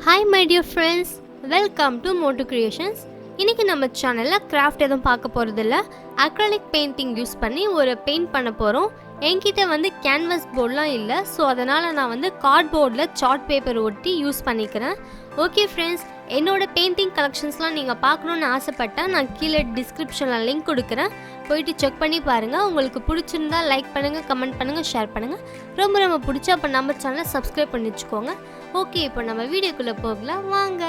Hi my dear friends, welcome to Motu Creations. இன்னைக்கு நம்ம சேனல்ல கிராஃப்ட் எதுவும் பார்க்க போறது இல்ல. அக்ரிலிக் பெயிண்டிங் யூஸ் பண்ணி ஒரு பெயிண்ட் பண்ண போறோம். என்கிட்ட கேன்வாஸ் போர்ட்லாம் இல்ல, ஸோ அதனால நான் கார்ட்போர்டில் சார்ட் பேப்பர் ஒட்டி யூஸ் பண்ணிக்கிறேன். ஓகே ஃப்ரெண்ட்ஸ், என்னோட பெயிண்டிங் கலெக்ஷன்ஸ்லாம் நீங்கள் பார்க்கணுன்னு ஆசைப்பட்டால் நான் கீழே டிஸ்கிரிப்ஷனில் லிங்க் கொடுக்குறேன், போயிட்டு செக் பண்ணி பாருங்கள். உங்களுக்கு பிடிச்சிருந்தா லைக் பண்ணுங்கள், கமெண்ட் பண்ணுங்கள், ஷேர் பண்ணுங்கள். ரொம்ப ரொம்ப பிடிச்சா அப்போ நம்ம சேனலை சப்ஸ்கிரைப் பண்ணி வச்சுக்கோங்க. ஓகே, இப்போ நம்ம வீடியோக்குள்ளே போகலாம் வாங்க.